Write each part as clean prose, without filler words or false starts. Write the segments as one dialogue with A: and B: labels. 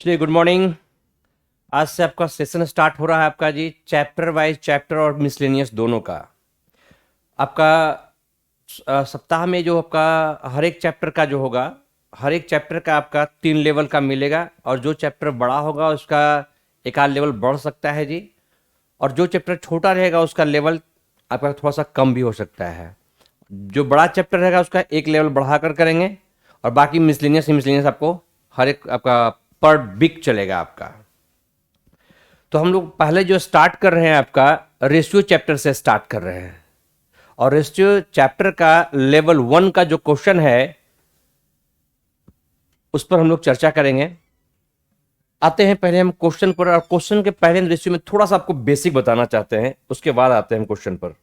A: चलिए, good morning. आज से आपका सेशन स्टार्ट हो रहा है आपका जी, चैप्टर वाइज चैप्टर और मिसलेनियस दोनों का। आपका सप्ताह में जो आपका हर एक चैप्टर का जो होगा, हर एक चैप्टर का आपका 3 लेवल का मिलेगा, और जो चैप्टर बड़ा होगा उसका एक आध लेवल बढ़ सकता है जी, और जो चैप्टर छोटा रहेगा उसका लेवल आपका थोड़ा सा कम भी हो सकता है। जो बड़ा चैप्टर रहेगा उसका एक लेवल बढ़ाकर करेंगे, और बाकी मिसलेनियस मिसलेनियस आपको हर एक आपका पर वीक चलेगा आपका। तो हम लोग पहले जो स्टार्ट कर रहे हैं आपका रेशियो चैप्टर से स्टार्ट कर रहे हैं, और रेशियो चैप्टर का लेवल 1 का जो क्वेश्चन है उस पर हम लोग चर्चा करेंगे। आते हैं पहले हम क्वेश्चन पर, और क्वेश्चन के पहले रेशियो में थोड़ा सा आपको बेसिक बताना चाहते हैं, उसके बाद आते हैं हम क्वेश्चन पर।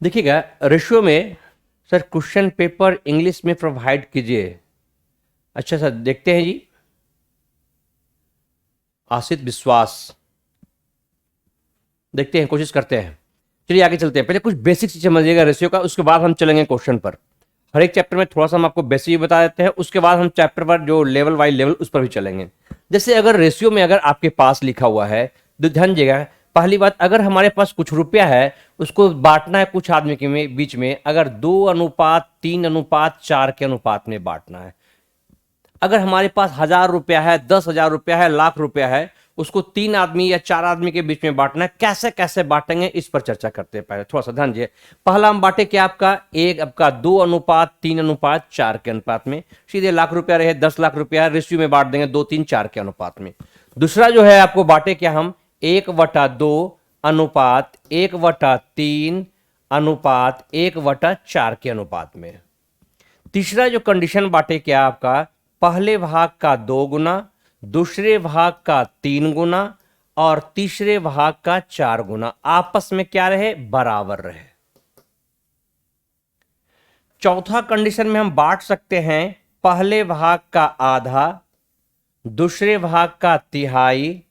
A: देखिएगा, रेशियो में सर क्वेश्चन पेपर इंग्लिश में प्रोवाइड कीजिए। अच्छा सर, देखते हैं जी। आशित विश्वास, देखते हैं, कोशिश करते हैं। चलिए आगे चलते हैं। पहले कुछ बेसिक चीज समझिएगा रेशियो का, उसके बाद हम चलेंगे क्वेश्चन पर। हर एक चैप्टर में थोड़ा सा हम आपको बेसिक बता देते हैं, उसके बाद हम चैप्टर पर जो लेवल वाइज लेवल उस पर भी चलेंगे। जैसे अगर रेशियो में अगर आपके पास लिखा हुआ है, तो ध्यान दीजिएगा। पहली बात, अगर हमारे पास कुछ रुपया है, उसको बांटना है कुछ आदमी के बीच में, अगर 2:3:4 के अनुपात में बांटना है। अगर हमारे पास 1,000 रुपया है, 10,000 रुपया है, लाख रुपया है, उसको 3 आदमी या 4 आदमी के बीच में बांटना है। कैसे कैसे बांटेंगे इस पर चर्चा करते हैं। पहले थोड़ा सा ध्यान दीजिए। पहला हम बांटे क्या, आपका 2:3:4 के अनुपात में। सीधे लाख रुपया रहे, 10 लाख रुपया, रेशियो में बांट देंगे 2:3:4 के अनुपात में। दूसरा जो है आपको बांटे क्या, हम 1/2:1/3:1/4 के अनुपात में। तीसरा जो कंडीशन बांटे क्या, आपका पहले भाग का 2 गुना, दूसरे भाग का 3 गुना, और तीसरे भाग का 4 गुना, आपस में क्या रहे, बराबर रहे। चौथा कंडीशन में हम बांट सकते हैं पहले भाग का आधा, दूसरे भाग का तिहाई,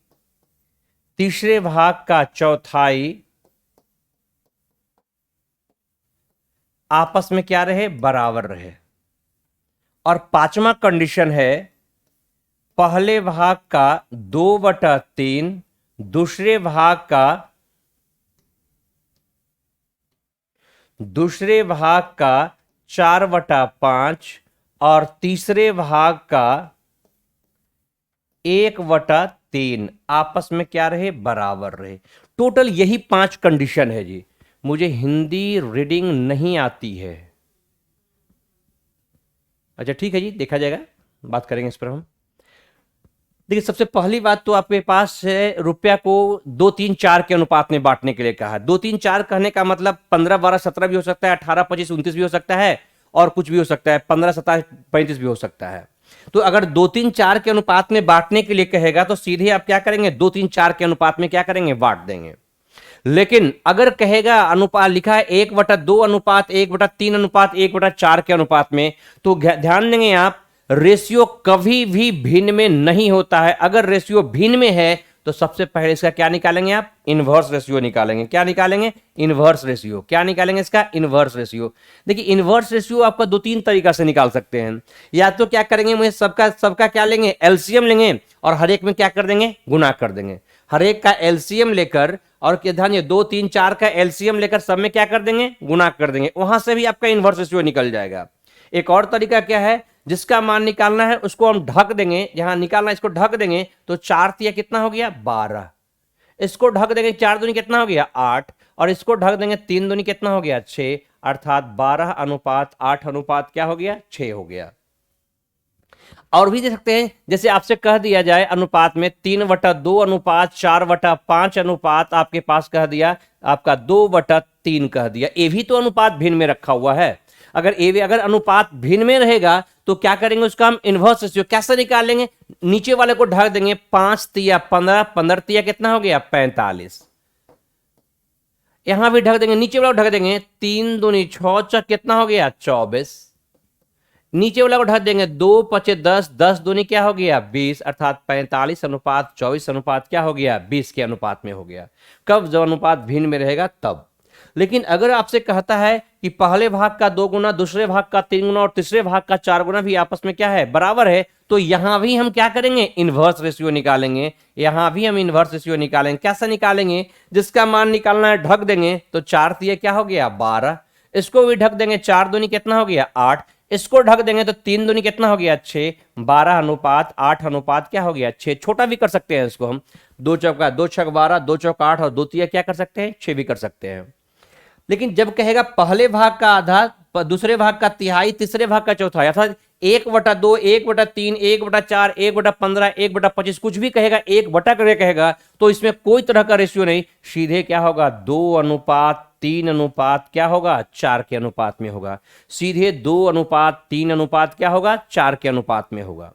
A: तीसरे भाग का चौथाई, आपस में क्या रहे, बराबर रहे। और पांचवा कंडीशन है पहले भाग का 2/3, दूसरे भाग का 4/5, और तीसरे भाग का 1/3, आपस में क्या रहे, बराबर रहे। टोटल यही 5 कंडीशन है जी। मुझे हिंदी रीडिंग नहीं आती है। अच्छा ठीक है जी, देखा जाएगा, बात करेंगे इस पर हम। देखिए, सबसे पहली बात तो आपके पास है रुपया को 2:3:4 के अनुपात में बांटने के लिए कहा। 2:3:4 कहने का मतलब 15, 12, 17 भी हो सकता है, 18, 25, 29 भी हो सकता है, और कुछ भी हो सकता है, 15, 27, 35 भी हो सकता है। तो अगर 2:3:4 के अनुपात में बांटने के लिए कहेगा तो सीधे आप क्या करेंगे, 2:3:4 के अनुपात में क्या करेंगे, बांट देंगे। लेकिन अगर कहेगा अनुपात लिखा है 1/2:1/3:1/4 के अनुपात में, तो ध्यान देंगे आप, रेशियो कभी भी भिन्न में नहीं होता है। अगर रेशियो भिन्न में है तो सबसे पहले इसका क्या निकालेंगे, आप इनवर्स रेशियो निकालेंगे। क्या निकालेंगे, इनवर्स रेशियो। क्या निकालेंगे, इसका इनवर्स रेशियो। देखिए, इनवर्स रेशियो आपका 2-3 तरीका से निकाल सकते हैं। या तो क्या करेंगे, मुझे सबका क्या लेंगे, एलसीएम लेंगे, और हर एक में क्या कर देंगे, गुना कर देंगे। हर एक का एलसीएम लेकर, और ध्यान, 2-3-4 का एलसीएम लेकर सब में क्या कर देंगे, गुना कर देंगे। वहां से भी आपका इनवर्स रेशियो निकल जाएगा। एक और तरीका क्या है, जिसका मान निकालना है उसको हम ढक देंगे, जहां निकालना है इसको ढक देंगे, तो 4 कितना हो गया, 12। इसको ढक देंगे, 4 दूनी कितना हो गया, 8, और इसको ढक देंगे, 3 दूनी कितना हो गया, 6, अर्थात 12:8 क्या हो गया, 6 हो गया। और भी दे सकते हैं, जैसे आपसे कह दिया जाए अनुपात में 3/2:4/5 अनुपात आपके पास कह दिया, आपका 2/3 कह दिया। ये भी तो अनुपात भिन्न में रखा हुआ है। अगर अनुपात भिन्न में रहेगा तो क्या करेंगे, उसका हम इनवर्स रेशियो कैसे निकालेंगे, नीचे वाले को ढक देंगे, 5×3=15, 15× कितना हो गया, 45। यहां भी ढक देंगे, नीचे वाला को ढक देंगे, 3 दूनी 6 कितना हो गया, 24। नीचे वाला को ढक देंगे, 2×5=10, 10 दूनी क्या हो गया, 20, अर्थात 45:24 अनुपात क्या हो गया, 20 के अनुपात में हो गया। कब, जब अनुपात भिन्न में रहेगा तब। लेकिन अगर आपसे कहता है कि पहले भाग का 2 गुना, दूसरे भाग का 3 गुना और तीसरे भाग का 4 गुना भी आपस में क्या है, बराबर है, तो यहां भी हम क्या करेंगे, इनवर्स रेशियो निकालेंगे। यहां भी हम इनवर्स रेशियो निकालेंगे। कैसे निकालेंगे, जिसका मान निकालना है ढक देंगे, तो 4 तिये क्या हो गया 12, इसको भी ढक देंगे, 4 दूनी कितना हो गया 8, इसको ढक देंगे तो 3 दूनी कितना हो गया 6, 12 अनुपात 8 अनुपात क्या हो गया 6। छोटा भी कर सकते हैं इसको हम, 2 चौका 2 छक 12, 2 चौक 8 और 2 तिया क्या कर सकते हैं 6 भी कर सकते हैं। लेकिन जब कहेगा पहले भाग का आधा, दूसरे भाग का तिहाई, तीसरे भाग का चौथाई, अर्थात 1/2, 1/3, 1/4, 1/15, 1/25 कुछ भी कहेगा, 1 करके कहेगा, तो इसमें कोई तरह का रेशियो नहीं, सीधे क्या होगा 2:3 अनुपात क्या होगा 4 के अनुपात में होगा। सीधे 2:3 अनुपात क्या होगा 4 के अनुपात में होगा।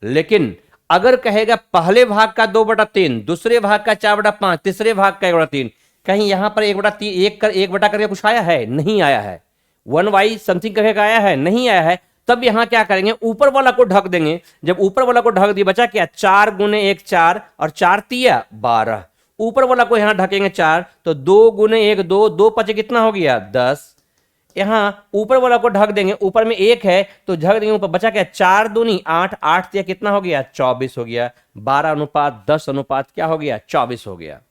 A: लेकिन अगर कहेगा पहले भाग का 2/3, दूसरे भाग का 4/5, तीसरे भाग का 1/3, कहीं यहां पर 1 बटा करके कुछ आया है, नहीं आया है, 1/y समथिंग करके आया है, नहीं आया है, तब यहां क्या करेंगे, ऊपर वाला को ढक देंगे। जब ऊपर वाला को ढक दिया, बचा क्या 4 गुने 1 4 और 4 तिया 12, ऊपर वाला को यहां ढकेंगे 4, तो 2 गुने 1 2, 2 पचे कितना हो गया 10, यहां ऊपर वाला को ढक देंगे, ऊपर में 1 है तो ढक देंगे, ऊपर बचा क्या 4 दूनी 8, 8 तिया कितना हो गया 24 हो गया, 12:10 अनुपात क्या हो गया 24 हो गया।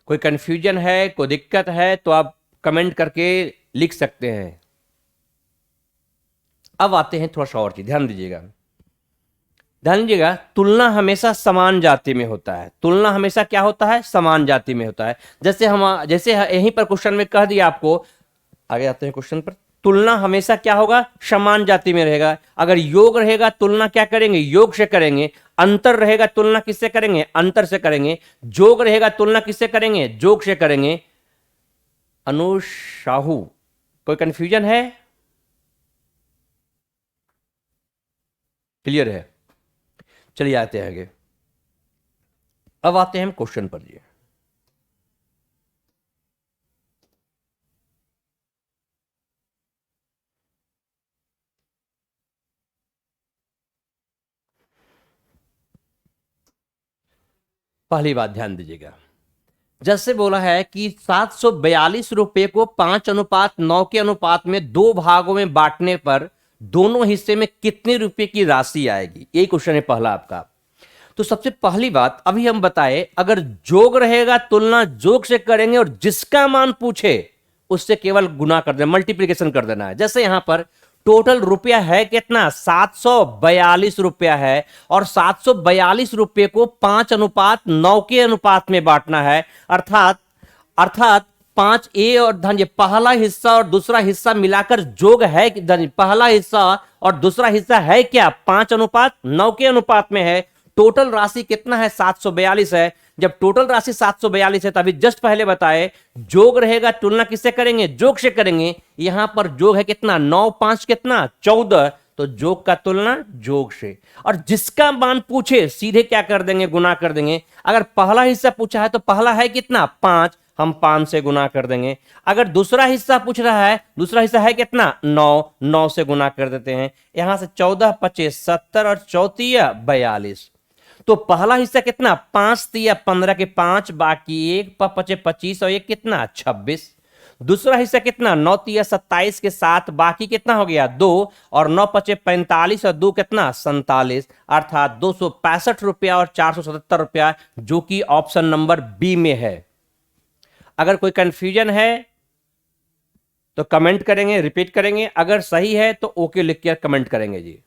A: कोई कंफ्यूजन है, कोई दिक्कत है तो आप कमेंट करके लिख सकते हैं। अब आते हैं थोड़ा सा और चीज, ध्यान दीजिएगा, ध्यान दीजिएगा, तुलना हमेशा समान जाति में होता है। तुलना हमेशा क्या होता है, समान जाति में होता है। जैसे यहीं पर क्वेश्चन में कह दिया आपको, आगे आते हैं क्वेश्चन पर, तुलना हमेशा क्या होगा, समान जाति में रहेगा। अगर योग रहेगा तुलना क्या करेंगे, योग से करेंगे। अंतर रहेगा तुलना किससे करेंगे, अंतर से करेंगे। जोग रहेगा तुलना किससे करेंगे, जोग से करेंगे। अनुज साहू, कोई कंफ्यूजन है, क्लियर है? चलिए आते हैं आगे। अब आते हैं हम क्वेश्चन पर। जी पहली बात ध्यान दीजिएगा, जैसे बोला है कि 742 रुपए को 5:9 के अनुपात में 2 भागों में बांटने पर दोनों हिस्से में कितने रुपए की राशि आएगी, यही क्वेश्चन है पहला आपका। तो सबसे पहली बात अभी हम बताए, अगर जोग रहेगा तुलना जोग से करेंगे और जिसका मान पूछे उससे केवल गुना कर देना, मल्टीप्लीकेशन कर देना है। जैसे यहां पर टोटल रुपया है कितना 742 रुपया है, और 742 रुपये को 5:9 के अनुपात में बांटना है। अर्थात 5A और धन पहला हिस्सा और दूसरा हिस्सा मिलाकर जोग है, पहला हिस्सा और दूसरा हिस्सा है क्या 5:9 के अनुपात में है। टोटल राशि कितना है 742 है। जब टोटल राशि 742 है तभी जस्ट पहले बताए जोग रहेगा तुलना किससे करेंगे, जोग से करेंगे। यहां पर जोग है कितना 9 5 कितना 14, तो जोग का तुलना जोग से। और जिसका मान पूछे सीधे क्या कर देंगे, गुना कर देंगे। अगर पहला हिस्सा पूछा है तो पहला है कितना 5, हम 5 से गुना कर देंगे। अगर दूसरा हिस्सा पूछ रहा है, दूसरा हिस्सा है कितना 9, 9 से गुना कर देते हैं। यहां से 14 25 70 और 4 42, तो पहला हिस्सा कितना 5 तिया 15 के 5, बाकी 1 5 25 और 1 कितना 26। दूसरा हिस्सा कितना 9 तिया 27 के 7, बाकी कितना हो गया 2, और 9 5 45 और 2 कितना 47, अर्थात 265 रुपया और 477 रुपया, जो कि ऑप्शन नंबर बी में है। अगर कोई कंफ्यूजन है तो कमेंट करेंगे, रिपीट करेंगे। अगर सही है तो ओके लिख के कमेंट करेंगे जी।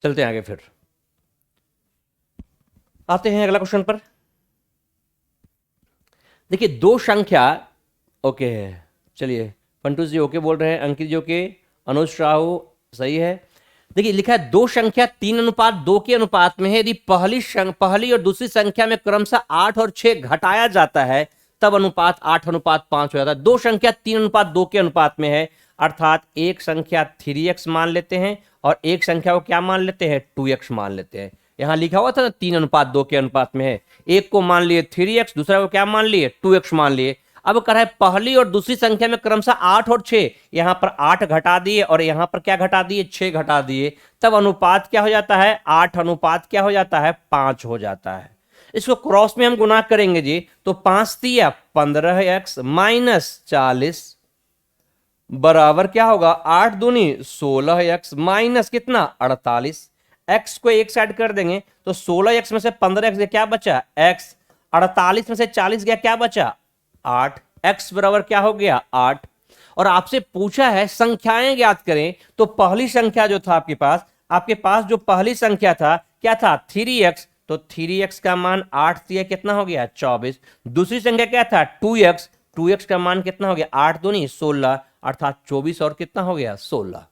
A: चलते हैं आगे, फिर आते हैं अगला क्वेश्चन पर। देखिए दो संख्या, ओके है, चलिए पंटू जी ओके बोल रहे हैं, अंकित जी ओके, अनुज राहु सही है। देखिए लिखा है दो संख्या 3:2 के अनुपात में है। यदि पहली और दूसरी संख्या में क्रमशः 8 और 6 घटाया जाता है तब अनुपात 8:5 हो जाता है। दो संख्या 3:2 के अनुपात में है, अर्थात एक संख्या 3x मान लेते हैं और एक संख्या को क्या मान लेते हैं 2x मान लेते हैं। यहां लिखा हुआ था ना 3:2 के अनुपात में है, एक को मान लिए 3x, दूसरा को क्या मान लिए 2x मान लिए। अब कर है पहली और दूसरी संख्या में क्रमशः 8 और 6, यहां पर 8 घटा दिए और यहां पर क्या घटा दिए, 6 घटा दिए, तब अनुपात क्या हो जाता है, 8 अनुपात क्या हो जाता है, 5 हो जाता है। इसको क्रॉस में हम गुना करेंगे जी, तो 5 तिया 15x माइनस 40 बराबर क्या होगा, 8 दूनी 16x माइनस कितना 48। x को एक साइड कर देंगे तो 16x में से 15x गया क्या बचा x, 48 में से 40 गया क्या बचा 8, x बराबर क्या हो गया 8। और आपसे पूछा है संख्याएं ज्ञात करें, तो पहली संख्या जो था आपके पास जो पहली संख्या था क्या था 3x, तो 3x का मान 8 से कितना हो गया 24। दूसरी संख्या क्या था 2x, 2x का मान कितना हो गया 8 दूनी 16 अर्थात 24 और कितना हो गया 16।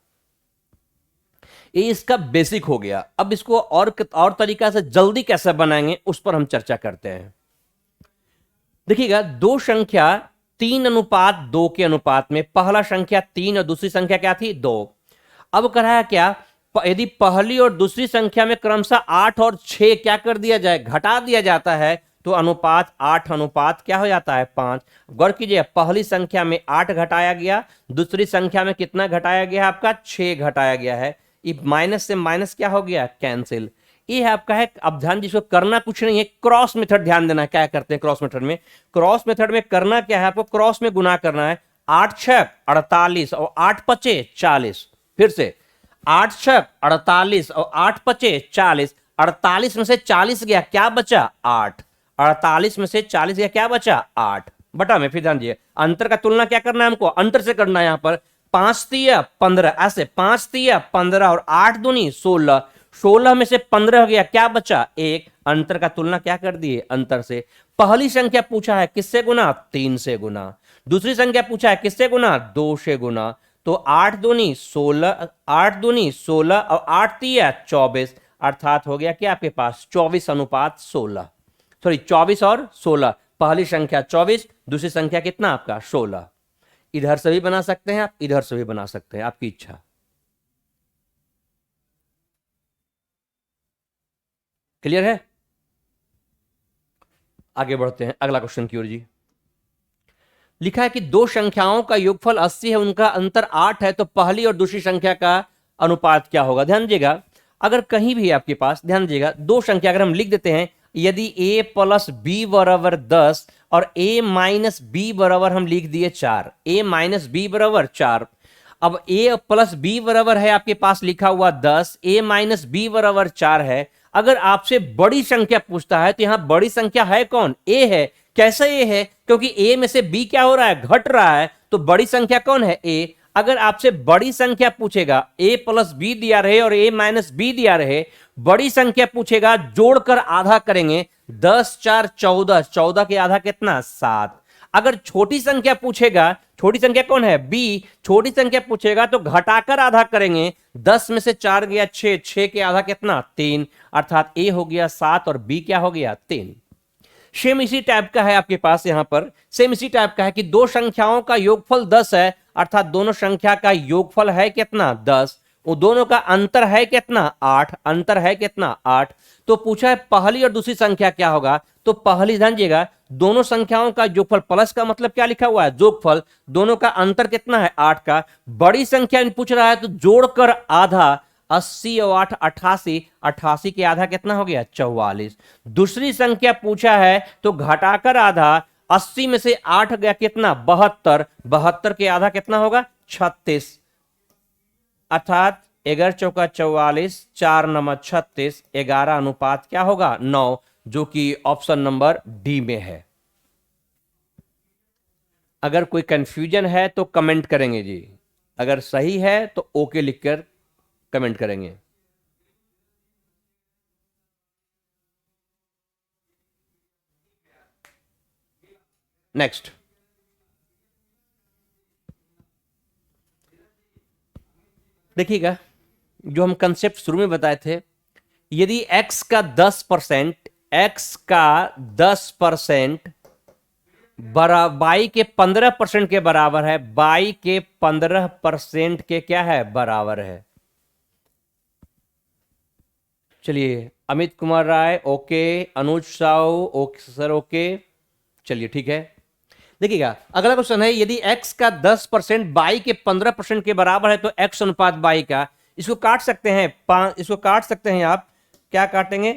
A: ये इसका बेसिक हो गया। अब इसको और तरीका से जल्दी कैसे बनाएंगे उस पर हम चर्चा करते हैं। देखिएगा, दो संख्या 3:2 के अनुपात में, पहला संख्या 3 और दूसरी संख्या क्या थी 2। अब कर रहा है क्या, यदि पहली और दूसरी संख्या में क्रमशः 8 और 6 क्या कर दिया जाए, घटा दिया जाता है, तो अनुपात 8 अनुपात क्या हो जाता है 5। गौर कीजिए, पहली संख्या में 8 घटाया गया, दूसरी संख्या में कितना घटाया गया आपका 6 घटाया गया है। ये माइनस से माइनस क्या हो गया कैंसिल। ये है आपका है। अब ध्यान, जिसको करना कुछ नहीं है, क्रॉस मेथड ध्यान देना। क्या करते हैं क्रॉस मेथड में, क्रॉस मेथड में करना क्या है, आपको क्रॉस में गुना करना है। 8 6 48 और 8 5 40। फिर से 8 6 48 और 8 5 40। 48 में से 40 गया क्या बचा 8, 48 में से 40 गया क्या बचा 8 बटा में। फिर ध्यान दीजिए, अंतर का तुलना क्या करना है हमको, अंतर से करना है। यहां पर 5 तिया 15, ऐसे 5 तिया 15 और 8 दूनी 16, 16 में से 15 हो गया क्या बचा 1, अंतर का तुलना क्या कर दिए अंतर से। पहली संख्या पूछा है किससे गुना 3 से गुना, दूसरी संख्या पूछा है किससे गुना 2 से गुना। तो 8 दूनी 16, 8 दूनी 16 और 8 तिया 24, अर्थात हो गया कि आपके पास 24 अनुपात 16, सॉरी 24 और 16। पहली संख्या 24, दूसरी संख्या कितना आपका 16। इधर से भी बना सकते हैं आप, इधर से भी बना सकते हैं, आपकी इच्छा। क्लियर है। आगे बढ़ते हैं अगला क्वेश्चन की ओर जी। लिखा है कि दो संख्याओं का योगफल 80 है, उनका अंतर 8 है, तो पहली और दूसरी संख्या का अनुपात क्या होगा। ध्यान दीजिएगा, अगर कहीं भी आपके पास, ध्यान दीजिएगा, दो संख्या अगर हम लिख देते हैं, यदि a प्लस बी बराबर 10 और a माइनस बी बराबर हम लिख दिए 4, a माइनस बी बराबर 4। अब a प्लस बी बराबर है आपके पास लिखा हुआ 10, a माइनस बी बराबर 4 है। अगर आपसे बड़ी संख्या पूछता है तो यहां बड़ी संख्या है कौन, a है। कैसे a है, क्योंकि a में से b क्या हो रहा है घट रहा है, तो बड़ी संख्या कौन है a। अगर आपसे बड़ी संख्या पूछेगा, a प्लस बी दिया रहे और a माइनस बी दिया रहे, बड़ी संख्या पूछेगा जोड़कर आधा करेंगे, 10 4 14, 14 के आधा कितना 7। अगर छोटी संख्या पूछेगा, छोटी संख्या कौन है b, छोटी संख्या पूछेगा तो घटाकर आधा करेंगे, 10 में से 4 गया 6, 6 के आधा कितना 3, अर्थात a हो गया 7 और b क्या हो गया 3। सेम इसी टाइप का है आपके पास, यहां पर सेम इसी टाइप का है कि दो संख्याओं का योगफल 10 है, अर्थात दोनों संख्या का योगफल है कितना 10, वो दोनों का अंतर है कितना 8, अंतर है कितना 8। तो पूछा है पहली और दूसरी संख्या क्या होगा, तो पहली, ध्यान दीजिएगा, दोनों संख्याओं का योगफल, प्लस का मतलब क्या लिखा हुआ है जोगफल, दोनों का अंतर कितना है 8 का। बड़ी संख्या पूछ रहा है तो जोड़कर आधा, 80 और 8 88, 88 के आधा कितना हो गया 44। दूसरी संख्या पूछा है तो घटाकर आधा, 80 में से 8 गया कितना 72, 72 के आधा कितना होगा 36, अर्थात 11 चौका 44, 4 नंबर 36, 11 अनुपात क्या होगा 9, जो कि ऑप्शन नंबर डी में है। अगर कोई कंफ्यूजन है तो कमेंट करेंगे जी, अगर सही है तो ओके लिखकर कमेंट करेंगे। नेक्स्ट देखिएगा, जो हम कंसेप्ट शुरू में बताए थे, यदि x का 10%, x का 10% बाई के 15% के बराबर है, बाई के 15% के क्या है बराबर है। चलिए, अमित कुमार राय ओके, अनुज साहू ओके सर ओके, चलिए ठीक है। देखिएगा अगला क्वेश्चन है, यदि x का 10% y के 15% के बराबर है तो x अनुपात y का, इसको काट सकते हैं, इसको काट सकते हैं आप, क्या काटेंगे,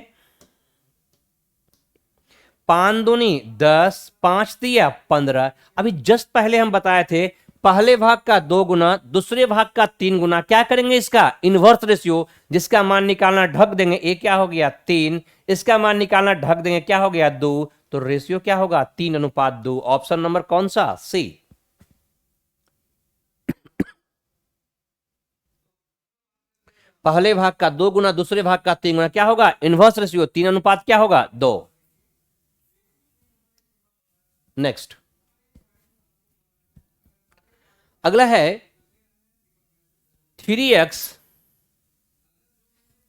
A: 5 दूनी 10, 5 तिया 15। अभी जस्ट पहले हम बताए थे पहले भाग का 2 गुना, दूसरे भाग का 3 गुना, क्या करेंगे इसका इनवर्स रेशियो, जिसका मान निकालना ढक देंगे, ए क्या हो गया 3, इसका मान निकालना ढक देंगे, क्या हो गया 2, तो रेशियो क्या होगा 3:2। ऑप्शन नंबर कौन सा, सी। पहले भाग का 2 गुना, दूसरे भाग का 3 गुना, क्या होगा इनवर्स रेशियो, 3 अनुपात क्या होगा 2। नेक्स्ट अगला है 3x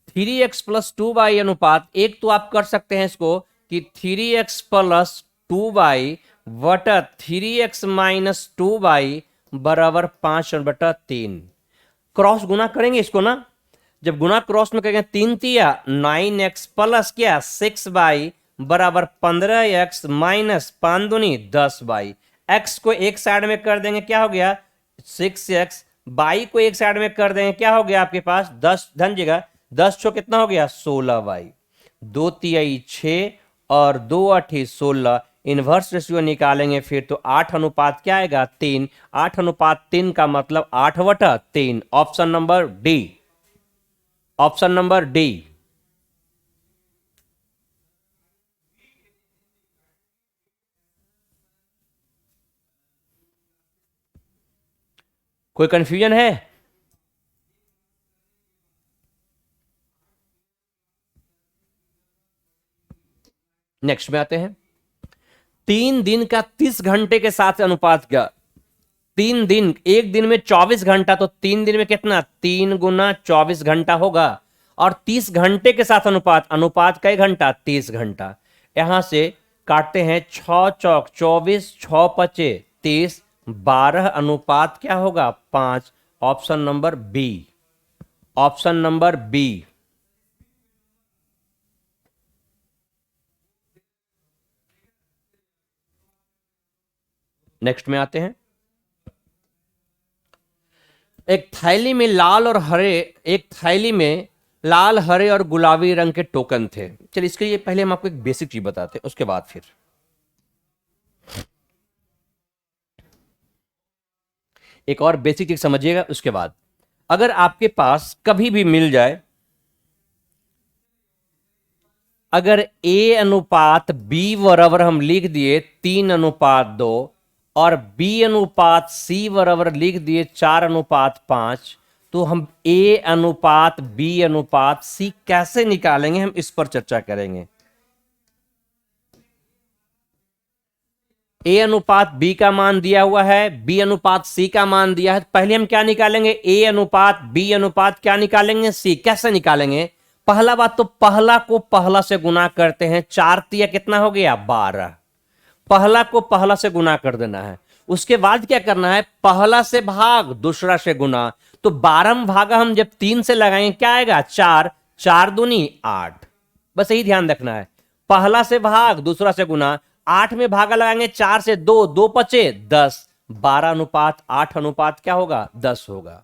A: 3x+2y अनुपात, एक तो आप कर सकते हैं इसको कि 3x+2y वटा 3x-2y बराबर 5/3। क्रॉस गुना करेंगे इसको ना, जब गुना क्रॉस में करेंगे 3 तिया 9x प्लस क्या 6y बराबर 15x माइनस 5 दूनी 10y। x को एक साइड में कर देंगे, क्या हो गया 6x, y को एक साइड में कर देंगे, क्या हो गया आपके पास 10 धन जगह 10 छो कितना हो गया 16y, 2 तिहाई 6 और 2 8 16। इनवर्स रेशियो निकालेंगे फिर तो 8 अनुपात क्या आएगा 3, 8:3 का मतलब 8/3। Option number D, option number D. कोई कंफ्यूजन है? नेक्स्ट में आते हैं, 3 दिन का 30 घंटे के साथ अनुपात क्या, 3 दिन, एक दिन में 24 घंटा, तो 3 दिन में कितना 3 गुना 24 घंटा होगा, और 30 घंटे के साथ अनुपात, अनुपात कई घंटा 30 घंटा। यहां से काटते हैं 6 चौक 24, 6 पचे 30, 12 अनुपात क्या होगा 5। Option number B, option number B. Next में आते हैं, एक थैली में लाल और हरे, एक थैली में लाल हरे और गुलाबी रंग के टोकन थे। चलिए इसके लिए पहले हम आपको एक बेसिक चीज बताते हैं, उसके बाद फिर एक और बेसिक चीज समझिएगा। उसके बाद अगर आपके पास कभी भी मिल जाए, अगर A अनुपात B बराबर हम लिख दिए 3:2 और B अनुपात C बराबर लिख दिए 4:5, तो हम A अनुपात B अनुपात C कैसे निकालेंगे, हम इस पर चर्चा करेंगे। A अनुपात B का मान दिया हुआ है, B अनुपात C का मान दिया है, पहले हम क्या निकालेंगे A अनुपात B अनुपात क्या निकालेंगे C। कैसे निकालेंगे, पहला बात तो पहला को पहला से गुना करते हैं, 4 तिया कितना हो गया 12, पहला को पहला से गुना कर देना है। उसके बाद क्या करना है, पहला से भाग दूसरा से गुना, तो 12 में भागा हम जब 3 से लगाएंगे क्या आएगा 4, 4 दूनी 8। बस यही ध्यान रखना है, पहला से भाग दूसरा से गुना, 8 में भागा लगाएंगे 4 से 2, 2 पचे 10, 12 अनुपात 8 अनुपात क्या होगा 10 होगा।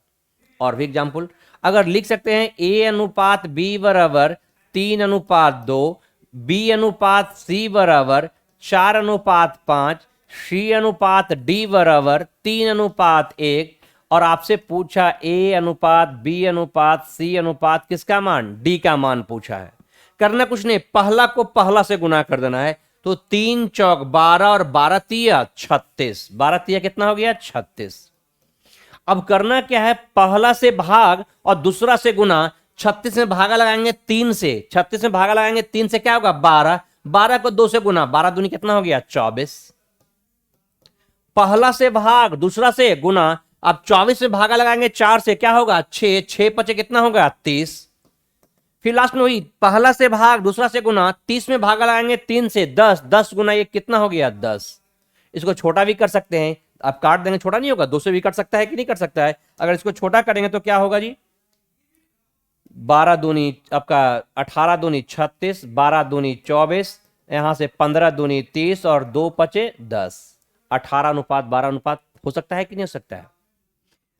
A: और भी एग्जाम्पल अगर लिख सकते हैं, A अनुपात B बराबर 3:2, B अनुपात C बराबर 4:5, C अनुपात D बराबर 3:1, और आपसे पूछा A अनुपात B अनुपात C अनुपात किसका मान, D का मान पूछा है। करना कुछ नहीं, पहला को पहला से गुना कर देना है, तो 3 चौक 12 और 12 तिया 36, 12 तिया कितना हो गया 36। अब करना क्या है, पहला से भाग और दूसरा से गुना, 36 में भागा लगाएंगे 3 से, 36 में भागा लगाएंगे 3 से क्या होगा 12, 12 को 2 से गुना, 12 दूनी कितना हो गया 24। पहला से भाग दूसरा से गुना, अब 24 में भागा लगाएंगे 4 से क्या होगा 6, 6 पचे कितना होगा 30। फिर लास्ट में वही पहला से भाग दूसरा से गुना, 30 में भागा लगाएंगे 3 से 10, 10 गुना ये कितना हो गया 10। इसको छोटा भी कर सकते हैं, आप काट देंगे छोटा नहीं होगा, 2 से भी कट सकता है कि नहीं कर सकता है। अगर इसको छोटा करेंगे तो क्या होगा जी, 12 दूनी आपका 18 दूनी 36, 12 दूनी 24, यहां से 15 दूनी 30 और 2 पचे 10। 18:12 हो सकता है कि नहीं हो सकता है?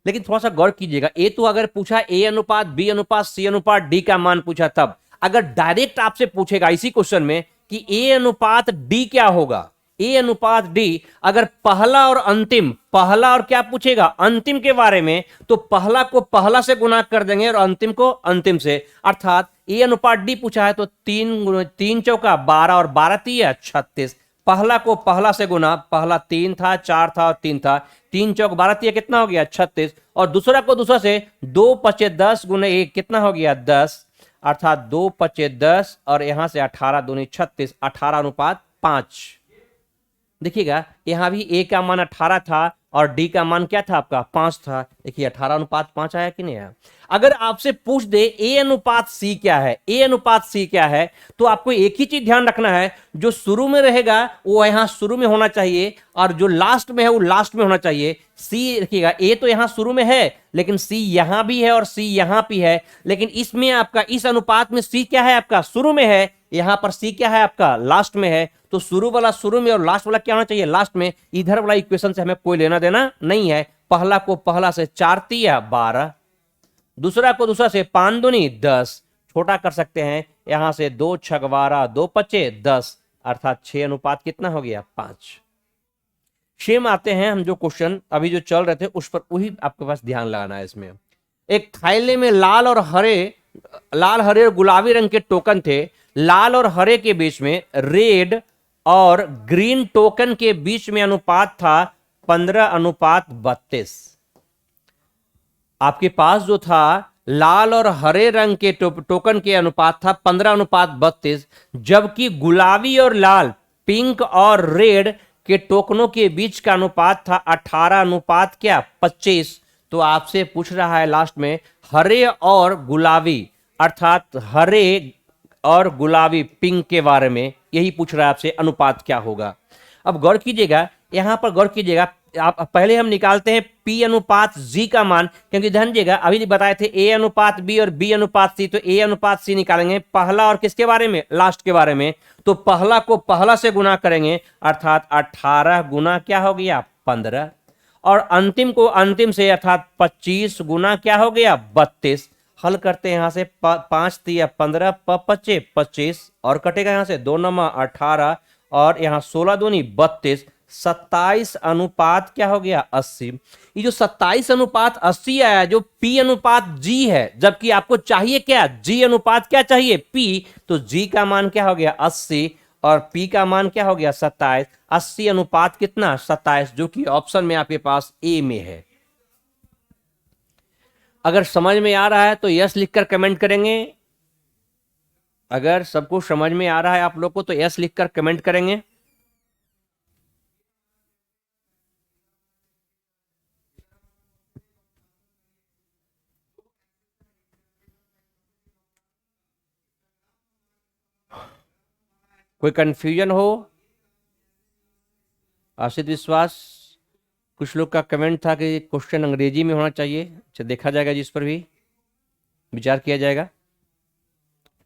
A: लेकिन थोड़ा सा गौर कीजिएगा, ए तो अगर पूछा ए अनुपात बी अनुपात सी अनुपात डी का मान पूछा तब, अगर डायरेक्ट आपसे पूछेगा इसी क्वेश्चन में कि ए अनुपात डी क्या होगा, ए अनुपात डी, अगर पहला और अंतिम, पहला और क्या पूछेगा, अंतिम के बारे में, तो पहला को पहला से गुना कर देंगे और अंतिम को अंतिम से, अर्थात ए अनुपात डी पूछा है तो 3 चौका 12 और 12 तिया 36, पहला को पहला से गुना, पहला 3 था 4 था और 3 था, 3 चौक 12 तिया कितना हो गया 36, और दूसरा को दूसरा से 2 पचे 10 गुने 1 कितना हो गया 10, अर्थात 2 पचे 10 और यहां से 18 दूनी 36, 18:5। देखिएगा यहां भी ए का मान 18 था और डी का मान क्या था आपका 5 था, देखिए 18:5 आया कि नहीं आया। अगर आपसे पूछ दे ए अनुपात सी क्या है, ए अनुपात सी क्या है, तो आपको एक ही चीज ध्यान रखना है, जो शुरू में रहेगा वो यहां शुरू में होना चाहिए और जो लास्ट में है वो लास्ट में होना चाहिए। सी देखिएगा, ए तो यहां शुरू में है लेकिन सी यहां भी है और सी यहां भी है, लेकिन इसमें आपका इस अनुपात में सी क्या है आपका शुरू में है, यहां पर सी क्या है आपका लास्ट में है, तो शुरू वाला शुरू में और लास्ट वाला क्या होना चाहिए लास्ट में। इधर वाला इक्वेशन से हमें कोई लेना देना नहीं है। पहला को पहला से 4 तिया 12, दूसरा को दूसरा से 5 दूनी 10, छोटा कर सकते हैं यहां से 2 छक 12 2 पचे 10, अर्थात 6 अनुपात कितना हो गया 5। शेम आते हैं हम जो क्वेश्चन अभी जो चल रहे थे उस पर, वही आपके पास ध्यान लगाना है। इसमें एक थैले में लाल हरे और गुलाबी रंग के टोकन थे, लाल और हरे के बीच में रेड और ग्रीन टोकन के बीच में अनुपात था 15:32। आपके पास जो था लाल और हरे रंग के टोकन के अनुपात था 15:32, जबकि गुलाबी और लाल, पिंक और रेड के टोकनों के बीच का अनुपात था 18:25। तो आपसे पूछ रहा है लास्ट में हरे और गुलाबी, अर्थात हरे और गुलाबी पिंक के बारे में, यही पूछ रहा है आपसे अनुपात क्या होगा। अब गौर कीजिएगा, यहां पर गौर कीजिएगा, आप पहले हम निकालते हैं P अनुपात G का मान, क्योंकि ध्यान दीजिएगा अभी बताए थे A अनुपात B और B अनुपात C, तो A अनुपात C निकालेंगे पहला और किसके बारे में लास्ट के बारे में, तो पहला को पहला से गुना करेंगे अर्थात 18 गुना क्या हो गया 15, और अंतिम को अंतिम से अर्थात 25 गुना क्या हो गया 32। हल करते हैं यहां से 5 तिया 15 पचे 25 और कटेगा यहां से 2 नमा 18 और यहां 16 दूनी 32, 27 अनुपात क्या हो गया 80। ये जो 27 अनुपात 80 आया जो P अनुपात G है, जबकि आपको चाहिए क्या G अनुपात क्या चाहिए P, तो G का मान क्या हो गया 80 और P का मान क्या हो गया 27, 80 अनुपात कितना 27, जो कि ऑप्शन में आपके पास ए में है। अगर समझ में आ रहा है तो यस लिखकर कमेंट करेंगे, अगर सब कुछ समझ में आ रहा है आप लोग को तो यस लिखकर कमेंट करेंगे। कोई कंफ्यूजन हो? आशित विश्वास, कुछ लोग का कमेंट था कि क्वेश्चन अंग्रेजी में होना चाहिए, अच्छा देखा जाएगा जिस पर भी विचार किया जाएगा।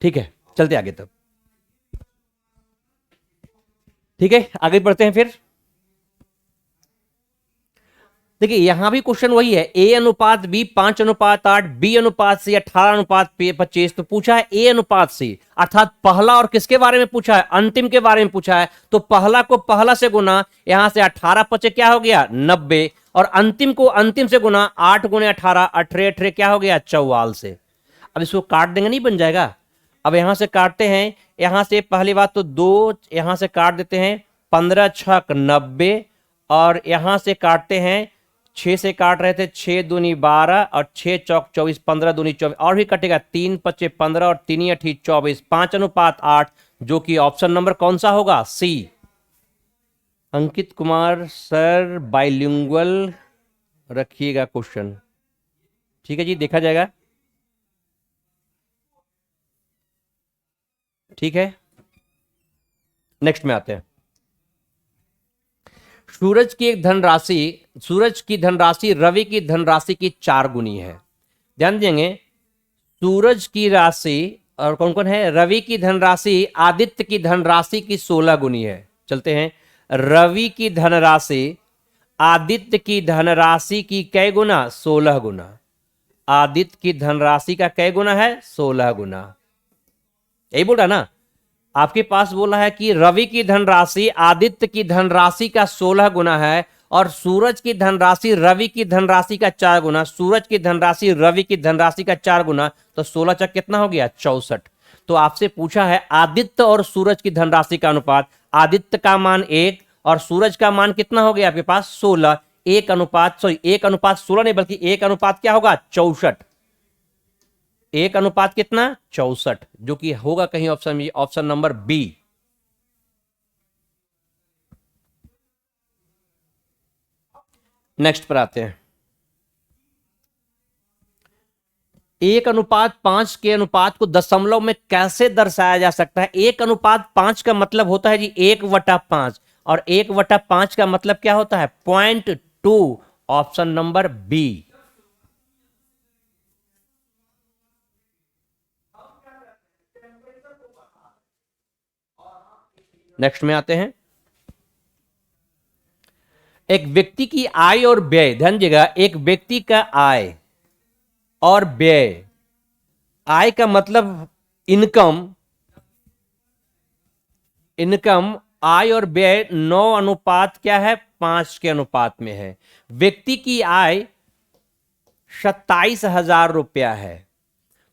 A: ठीक है, चलते आगे तब। ठीक है, आगे बढ़ते हैं फिर। देखिए यहां भी क्वेश्चन वही है, A अनुपात B 5:8, B अनुपात C 18:25, तो पूछा है A अनुपात C, अर्थात पहला और किसके बारे में पूछा है अंतिम के बारे में पूछा है, तो पहला को पहला से गुना, यहां से 18 पचे क्या हो गया 90, और अंतिम को अंतिम से गुना 8 गुने 18 18 क्या हो गया 44 से। अब इसको काट देंगे नहीं बन जाएगा। अब यहां से काटते हैं, यहां से पहली बात तो 2 यहां से काट देते हैं, 15 छक 90, और यहां से काटते हैं 6 से काट रहे थे 6 दूनी 12 और 6 चौक 24, 15 दूनी 24 और भी कटेगा 3 पचे 15 और 3 अठी 24, 5:8, जो कि ऑप्शन नंबर कौन सा होगा सी। अंकित कुमार सर बाइलिंगुअल रखिएगा क्वेश्चन, ठीक है जी, देखा जाएगा। ठीक है, नेक्स्ट में आते हैं। सूरज की धनराशि रवि की धनराशि की 4 गुनी है। ध्यान देंगे, सूरज की राशि और कौन कौन है, रवि की धनराशि आदित्य की धनराशि की 16 गुनी है। चलते हैं, रवि की धनराशि आदित्य की धनराशि की कै गुना? 16 गुना। आदित्य की धनराशि का कै गुना है? 16 गुना। यही बोल रहा ना, आपके पास बोला है कि रवि की धनराशि आदित्य की धनराशि का 16 गुना है, और सूरज की धनराशि रवि की धनराशि का 4 गुना, सूरज की धनराशि रवि की धनराशि का 4 गुना, तो 16 चक कितना हो गया? 64। तो आपसे पूछा है आदित्य और सूरज की धनराशि का अनुपात, आदित्य का मान 1 और सूरज का मान कितना हो गया आपके पास? 16। 1:16 नहीं, बल्कि 1 अनुपात क्या होगा? 64। 1 अनुपात कितना? 64, जो कि होगा कहीं ऑप्शन में, ऑप्शन नंबर बी। नेक्स्ट पर आते हैं। 1:5 के अनुपात को दशमलव में कैसे दर्शाया जा सकता है? 1:5 का मतलब होता है जी 1/5, और 1/5 का मतलब क्या होता है? 0.2। Option number B. नेक्स्ट में आते हैं। एक व्यक्ति की आय और व्यय, ध्यान दीजिएगा, एक व्यक्ति का आय और व्यय, आय का मतलब इनकम, इनकम, आय और व्यय 9 अनुपात क्या है? 5 के अनुपात में है। व्यक्ति की आय 27,000 रुपया है,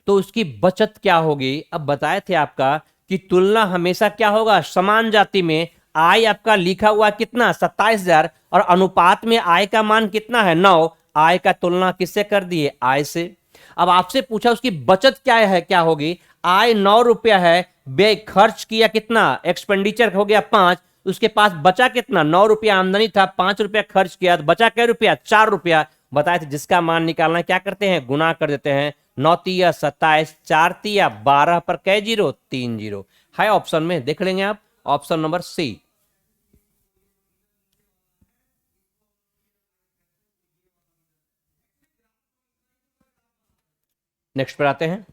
A: तो उसकी बचत क्या होगी? अब बताए थे आपका कि तुलना हमेशा क्या होगा? समान जाति में। आय आपका लिखा हुआ कितना? 27,000, और अनुपात में आय का मान कितना है? 9। आय का तुलना किससे कर दिए? आय से। अब आपसे पूछा उसकी बचत क्या है, क्या होगी? आय 9 रुपया है, व्यय खर्च किया कितना? एक्सपेंडिचर हो गया 5, उसके पास बचा कितना? 9 रुपया आमदनी था, 5 रुपया खर्च किया, तो बचा कै रुपया? 4 रुपया। बताए थे जिसका मान निकालना क्या करते हैं? गुना कर देते हैं। 9 तिया 27, 4 तिया 12 पर कै जीरो? 3 जीरो है ऑप्शन में, देख लेंगे आप, ऑप्शन नंबर सी। नेक्स्ट पर आते हैं।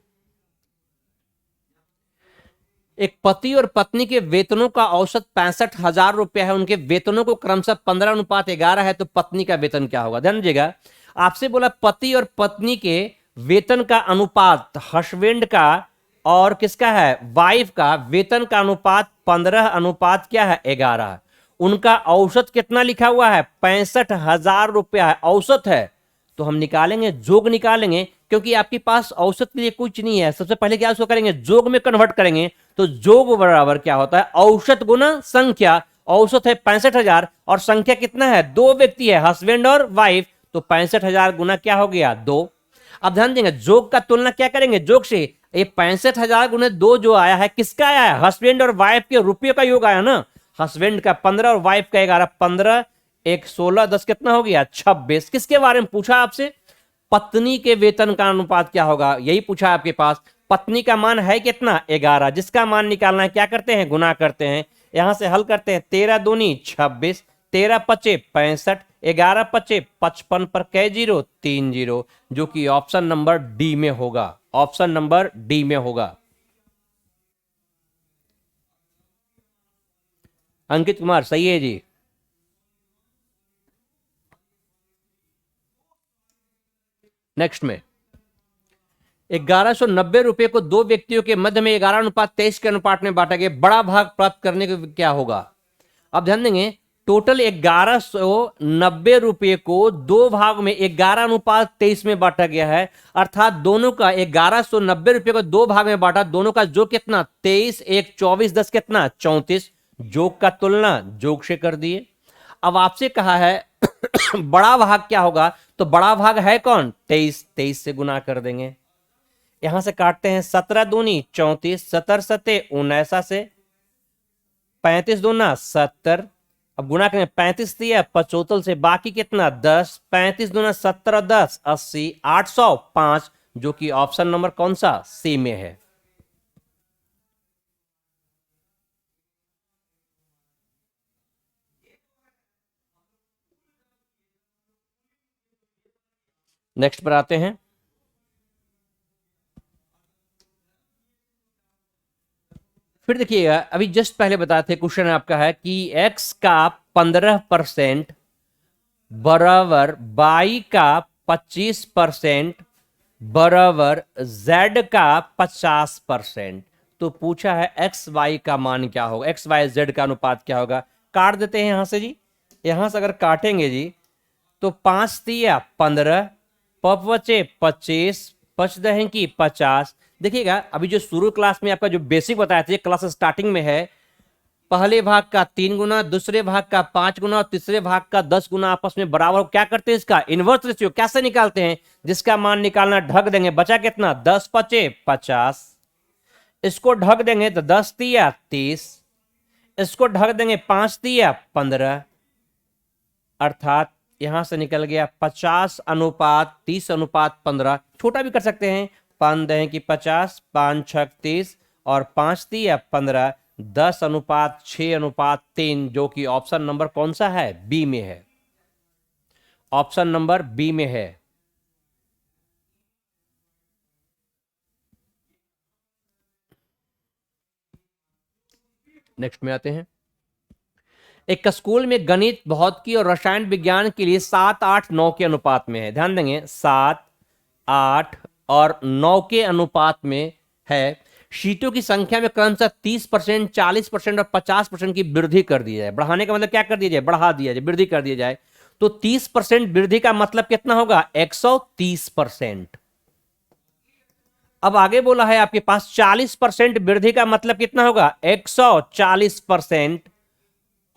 A: एक पति और पत्नी के वेतनों का औसत 65,000 रुपया है, उनके वेतनों को क्रमशः 15:11 है, तो पत्नी का वेतन क्या होगा? ध्यान दीजिएगा, आपसे बोला पति और पत्नी के वेतन का अनुपात, हस्बैंड का और किसका है? वाइफ का वेतन का अनुपात 15 अनुपात क्या है? 11। उनका औसत कितना लिखा हुआ है? 65,000 रुपया है, औसत है। तो हम निकालेंगे, जोग निकालेंगे, क्योंकि आपके पास औसत के लिए कुछ नहीं है। सबसे पहले क्या उसको करेंगे? जोग में कन्वर्ट करेंगे। तो जोग बराबर क्या होता है? औसत गुना संख्या। औसत है 65,000 और संख्या कितना है? 2 व्यक्ति है, हस्बैंड और वाइफ, तो 65,000 गुना क्या हो गया? 2। अब ध्यान देंगे, जोग का तुलना क्या करेंगे? जोग से। ये 65,000 गुने 2 जो आया है, किसका आया है? हस्बैंड और वाइफ के रुपये का योग आया ना। हस्बैंड का 15 और वाइफ का 11। 15 एक 16, 10 कितना हो गया? 26। किसके बारे में पूछा आपसे? पत्नी के वेतन का अनुपात क्या होगा, यही पूछा आपके पास। पत्नी का मान है कितना? 11, जिसका मान निकालना है, क्या करते हैं? गुना करते हैं। यहां से हल करते हैं, 13 दूनी 26, 13 पचे 65, 11 पचे 55 पर कै जीरो? 3 जीरो, जो कि ऑप्शन नंबर डी में होगा। ऑप्शन नंबर डी में होगा। अंकित कुमार सही है जी। नेक्स्ट में, 1190 रुपए को दो व्यक्तियों के मध्य में 11:23 के अनुपात में बांटा गया, बड़ा भाग प्राप्त करने के क्या होगा? अब ध्यान देंगे, टोटल 1190 रुपए को दो भाग में 11:23 में बांटा गया है, अर्थात दोनों का 1190 रुपए को दो भाग में बांटा, दोनों का जो कितना? 23, 1 24, 10 कितना? 34। जोग का तुलना जोग से कर दिए। अब आपसे कहा है बड़ा भाग क्या होगा, तो बड़ा भाग है कौन? 23, 23 से गुना कर देंगे। यहां से काटते हैं, 17 दूनी 34, 17 सते 19 से, 35 दूना 70। अब गुना करें, 35 दिया 75 से, बाकी कितना? 10। 35 दूना 17, 10 80, 805, जो कि ऑप्शन नंबर कौन सा? सी में है। नेक्स्ट पर आते हैं। फिर देखिएगा, अभी जस्ट पहले बताए थे, क्वेश्चन आपका है कि x का 15% बराबर y का 25% बराबर z का 50%। तो पूछा है एक्स वाई का मान क्या होगा, एक्स वाई जेड का अनुपात क्या होगा। काट देते हैं यहां से जी, यहां से अगर काटेंगे जी तो 5 तिया 15, पप बचे 25, पच दहें की 50। देखिएगा अभी जो शुरू क्लास में आपका जो बेसिक बताया था, क्लास स्टार्टिंग में है, पहले भाग का 3 गुना, दूसरे भाग का 5 गुना और तीसरे भाग का 10 गुना आपस में बराबर। क्या करते हैं इसका इनवर्स रेशियो कैसे निकालते हैं, जिसका मान निकालना ढक देंगे, बचा कितना 10 पचे 50, इसको ढक देंगे तो 10 तिया 30, इसको ढक देंगे 5 तिया 15, अर्थात यहां से निकल गया 50:30:15। छोटा भी कर सकते हैं, 5 दहें की 50, 5 छक 30 और 5 तिया 15, 10:6:3, जो कि ऑप्शन नंबर कौन सा है, बी में है, ऑप्शन नंबर बी में है। नेक्स्ट में आते हैं। एक स्कूल में गणित, भौतिकी और रसायन विज्ञान के लिए 7, 8, 9 के अनुपात में है। ध्यान देंगे 7, 8 और 9 के अनुपात में है। सीटों की संख्या में क्रमशः 30%, 40% और 50% की वृद्धि कर दी जाए। बढ़ाने का मतलब क्या कर दिया जाए, बढ़ा दिया जाए, वृद्धि कर दिया जाए। तो 30% वृद्धि का मतलब कितना होगा, 130%। अब आगे बोला है आपके पास 40% वृद्धि का मतलब कितना होगा, 140%।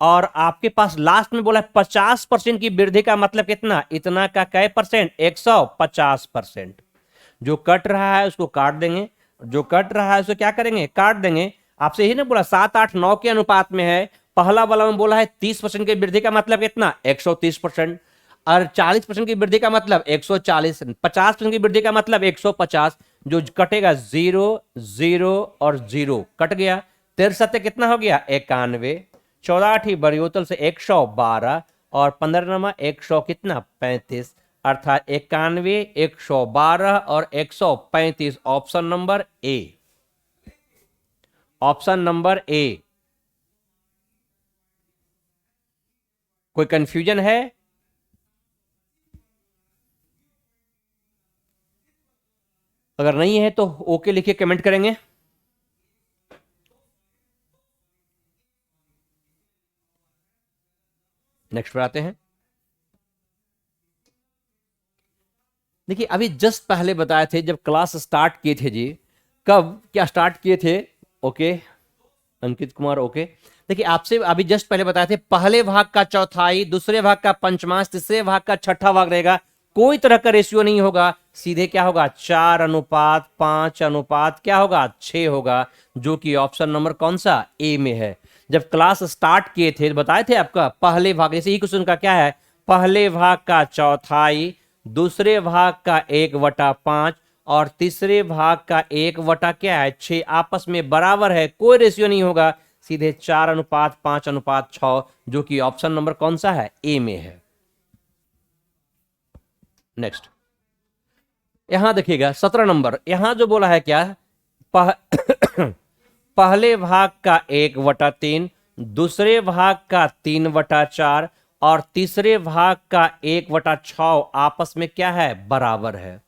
A: और आपके पास लास्ट में बोला 50% की वृद्धि का मतलब कितना, इतना का कै परसेंट, 150%। जो कट रहा है उसको काट देंगे, जो कट रहा है उसको क्या करेंगे, काट देंगे। आपसे यही ना बोला 7, 8, 9 के अनुपात में है। पहला वाला में बोला है 30% की वृद्धि का मतलब कितना, 130%। और 40% की वृद्धि का मतलब 140, 50% की वृद्धि का मतलब 150। जो कटेगा 0, 0 और 0 कट गया। 13 सत्य कितना हो गया, 91। 14 बरियोतल से 112 और 15 100 कितना, 35। अर्थात 91, 112 और 135, option number A, option number A. कोई कंफ्यूजन है, अगर नहीं है तो ओके लिखिए, कमेंट करेंगे। नेक्स्ट पर आते हैं। देखिए अभी जस्ट पहले बताए थे जब क्लास स्टार्ट किए थे जी, कब क्या स्टार्ट किए थे, ओके अंकित कुमार, ओके। देखिए आपसे अभी जस्ट पहले बताए थे, पहले भाग का चौथाई, दूसरे भाग का पंचमांश, तीसरे भाग का छठा भाग रहेगा। कोई तरह का रेशियो नहीं होगा, सीधे क्या होगा, 4:5 क्या होगा, 6 होगा, जो कि ऑप्शन नंबर कौन सा, ए में है। जब क्लास स्टार्ट किए थे बताए थे आपका पहले भाग, जैसे ही क्वेश्चन का क्या है, पहले भाग का चौथाई, दूसरे भाग का 1/5 और तीसरे भाग का 1/ क्या है, 6 आपस में बराबर है, कोई रेशियो नहीं होगा, सीधे 4:5:6, जो कि ऑप्शन नंबर कौन सा है, ए में है। नेक्स्ट यहां देखिएगा 17 नंबर, यहां जो बोला है क्या, पह, पहले भाग का 1/3, दूसरे भाग का 3/4 और तीसरे भाग का 1/6 आपस में क्या है, बराबर है।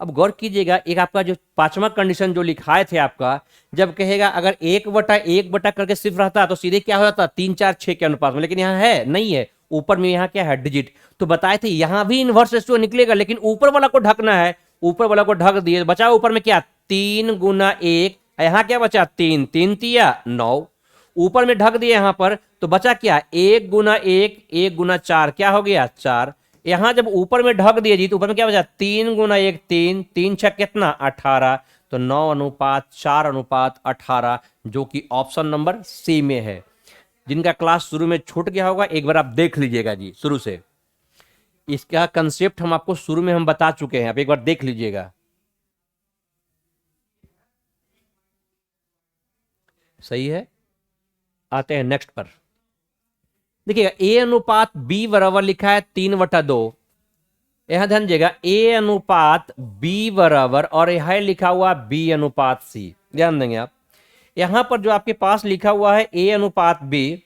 A: अब गौर कीजिएगा, एक आपका जो पांचवा कंडीशन जो लिखाए थे आपका, जब कहेगा अगर 1/1 करके सिर्फ रहता तो सीधे क्या हो जाता, 3, 4, 6 के अनुपात में, लेकिन यहाँ है नहीं है, ऊपर में यहाँ क्या है, डिजिट। तो बताए थे यहां भी इनवर्स रेशियो निकलेगा, लेकिन ऊपर वाला को ढकना है, ऊपर वाला को ढक दिए, बचा ऊपर में क्या, 3x1, यहाँ क्या बचा, 3, 3 तिया 9, ऊपर में ढक दिए यहां पर, तो बचा क्या, 1x1, 1x4 क्या हो गया, 4। यहां जब ऊपर में ढक दिए जी तो ऊपर में क्या बचा, 3x1 3, 3 6 कितना, 18। तो 9:4:18, जो कि ऑप्शन नंबर सी में है। जिनका क्लास शुरू में छूट गया होगा एक बार आप देख लीजिएगा जी, शुरू से इसका कंसेप्ट हम आपको शुरू में हम बता चुके हैं, आप एक बार देख लीजिएगा। सही है, आते हैं नेक्स्ट पर। देखिएगा ए अनुपात बी बराबर लिखा है 3/2, यहां ध्यान दीजिएगा, ए अनुपात बी बराबर और यह लिखा हुआ बी अनुपात सी, ध्यान देंगे आप। यहां पर जो आपके पास लिखा हुआ है ए अनुपात बी,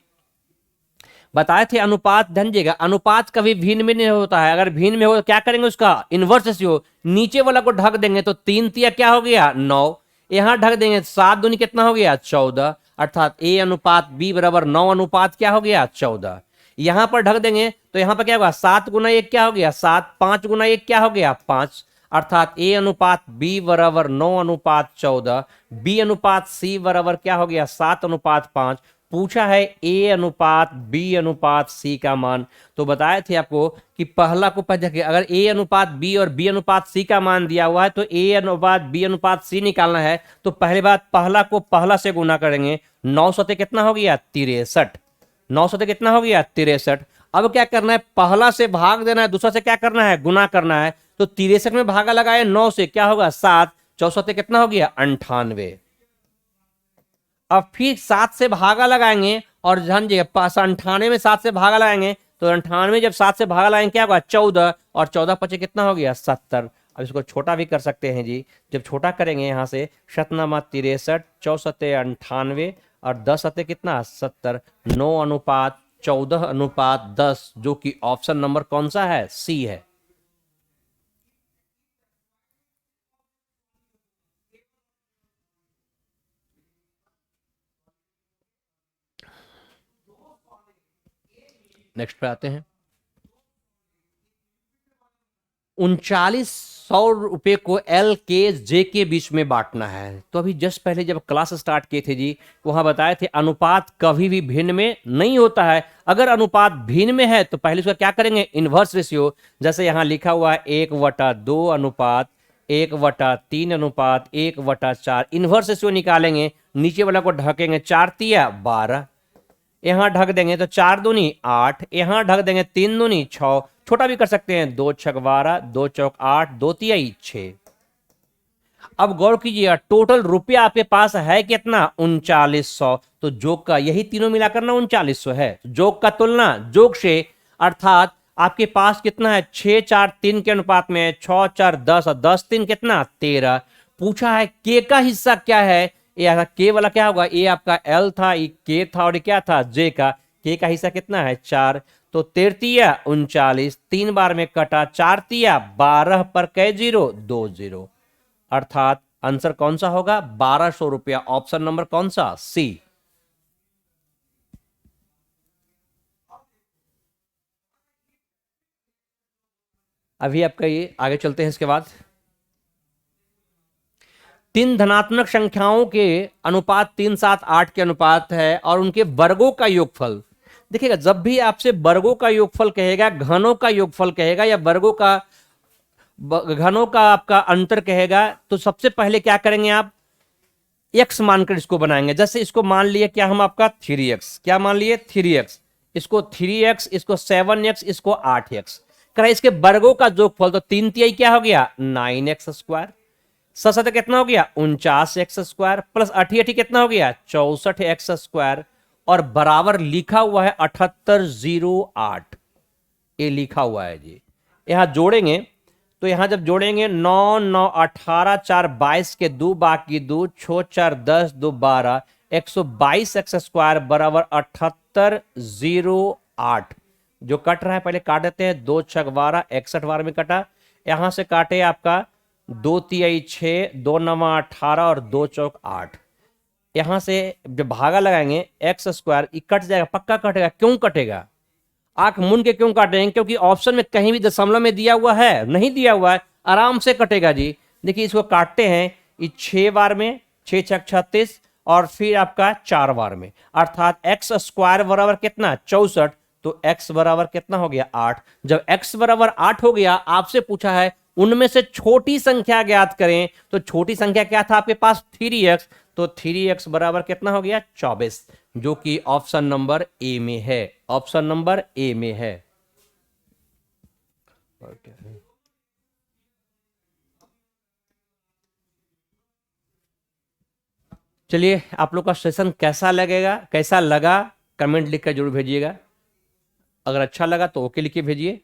A: बताए थे अनुपात ध्यान दीजिएगा, अनुपात कभी भिन्न में नहीं होता है। अगर भिन्न में हो तो क्या करेंगे, उसका इनवर्स रेशियो, नीचे वाला को ढक देंगे तो 3 क्या हो गया 9, यहां ढक देंगे 7 दूनी कितना हो गया 14, अर्थात ए अनुपात बी बराबर 9 अनुपात क्या हो गया 14। यहां पर ढक देंगे तो यहां पर क्या होगा 7 गुना 1 क्या हो गया 7, 5 गुना 1 क्या हो गया 5, अर्थात ए अनुपात बी बराबर 9 अनुपात 14, बी अनुपात सी बराबर क्या हो गया 7 अनुपात 5। पूछा है ए अनुपात बी अनुपात सी का मान, तो बताए थे आपको कि पहला को पहले देखिए, अगर ए अनुपात बी और बी अनुपात सी का मान दिया हुआ है तो ए अनुपात बी अनुपात सी निकालना है, तो पहली बात पहला को पहला से गुना करेंगे, 9 सौ कितना हो गया 63, 9 सौ कितना हो गया 63। अब क्या करना है, पहला से भाग देना है, दूसरा से क्या करना है गुना करना है, तो 63 में भागा लगाए 9 से क्या होगा 7, 64 कितना हो गया 98। अब फिर 7 से भागा लगाएंगे और ध्यान दीजिए 98 में 7 से भागा लगाएंगे तो 98 जब 7 से भागा लगाएंगे क्या होगा 14, और 14 पचे कितना हो गया 70। अब इसको छोटा भी कर सकते हैं जी, जब छोटा करेंगे यहां से 7×63, 64×98 और 10 कितना 70, 9 अनुपात 14 अनुपात 10, जो कि ऑप्शन नंबर कौन सा है सी है। नेक्स्ट पे आते हैं, 3900 को एल के जे के बीच में बांटना है। तो अभी जस्ट पहले जब क्लास स्टार्ट किए थे जी, वहां बताए थे अनुपात कभी भी भिन्न में नहीं होता है। अगर अनुपात भिन्न में है तो पहले उसका क्या करेंगे इनवर्स रेशियो, जैसे यहां लिखा हुआ है 1/2 अनुपात 1/3 अनुपात 1/4, इनवर्स रेशियो निकालेंगे, नीचे वाला को ढकेंगे 4×3 12, यहां ढक देंगे तो 4 दूनी 8, यहां ढक देंगे 3 दूनी 6, छोटा भी कर सकते हैं 2×6 12, 2×4 8, 2×3 6। अब गौर कीजिए टोटल रुपया आपके पास है कितना 3900, तो जोग का यही तीनों मिलाकर ना 3900 है, जोग का तुलना जोग से, अर्थात आपके पास कितना है 6 4 3 के अनुपात में 6 4 10 और 10 3 कितना 13। पूछा है के का हिस्सा क्या है, ये के वाला क्या होगा, ये आपका एल था, ये के था और ये क्या था जे का, के का हिस्सा कितना है 4, तो 13 39, 3 बार में कटा 4×3 12 पर कै जीरो 2 0, अर्थात आंसर कौन सा होगा 1200 रुपया, ऑप्शन नंबर कौन सा सी। अभी आपका ये आगे चलते हैं, इसके बाद 3 धनात्मक संख्याओं के अनुपात 3 7 8 के अनुपात है और उनके वर्गों का योगफल। देखिएगा जब भी आपसे वर्गों का योगफल कहेगा, घनों का योगफल कहेगा या वर्गों का घनों का आपका अंतर कहेगा, तो सबसे पहले क्या करेंगे आप x मानकर इसको बनाएंगे। जैसे इसको मान लिए क्या हम आपका 3x, क्या मान लिए 3x, इसको 3x, इसको 7x, इसको 8x करें, इसके वर्गों का जोगफल तो 3×3 क्या हो गया 9x², 7×7 कितना हो गया 49x² प्लस 8×8 कितना हो गया 64x², और बराबर लिखा हुआ है 7808, ये लिखा हुआ है जी। यहां जोड़ेंगे तो यहां जब जोड़ेंगे 9 9 18 4 22 के 2 बाकी 2 6 4 10 2 12, 122x² बराबर 7808। जो कट रहा है पहले काट देते हैं, 2×6 12, 61 बार में कटा, यहां से काटे आपका 2×3 6, 2×9 18 और 2×4 8, यहां से जब भागा लगाएंगे x² कट जाएगा, पक्का कटेगा। क्यों कटेगा, आंख मूंद के क्यों काटेंगे, क्योंकि ऑप्शन में कहीं भी दशमलव में दिया हुआ है नहीं, दिया हुआ है, आराम से कटेगा जी। देखिए इसको काटते हैं, ये 6 बार में 6 6 36 और फिर आपका 4 बार में, अर्थात x² बराबर कितना 64, तो x बराबर कितना हो गया 8। जब x बराबर 8 हो गया, आपसे पूछा है उनमें से छोटी संख्या ज्ञात करें, तो छोटी संख्या क्या था आपके पास 3x, तो 3x बराबर कितना हो गया 24, जो कि ऑप्शन नंबर ए में है, ऑप्शन नंबर ए में है। चलिए आप लोग का सेशन कैसा लगेगा, कैसा लगा कमेंट लिखकर जरूर भेजिएगा, अगर अच्छा लगा तो ओके लिख के भेजिए।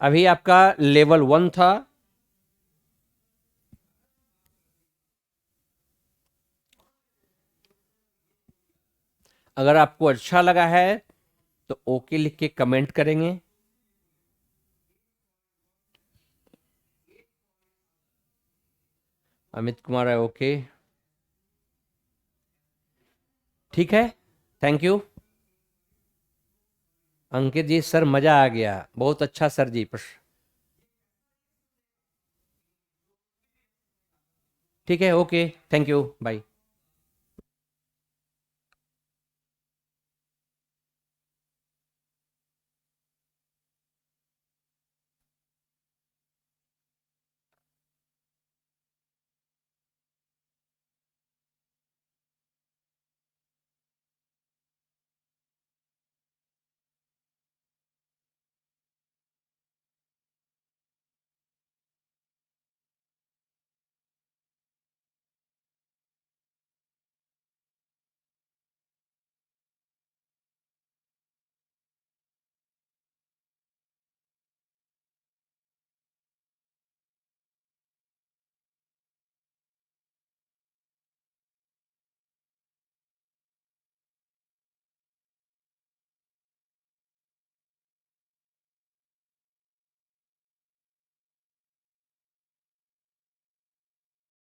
A: अभी आपका लेवल 1 था, अगर आपको अच्छा लगा है तो ओके लिख के कमेंट करेंगे। अमित कुमार है ओके, ठीक है, thank you. Ankit ji sir मजा आ गया, बहुत अच्छा सर जी। ठीक है, ओके, थैंक यू, बाय।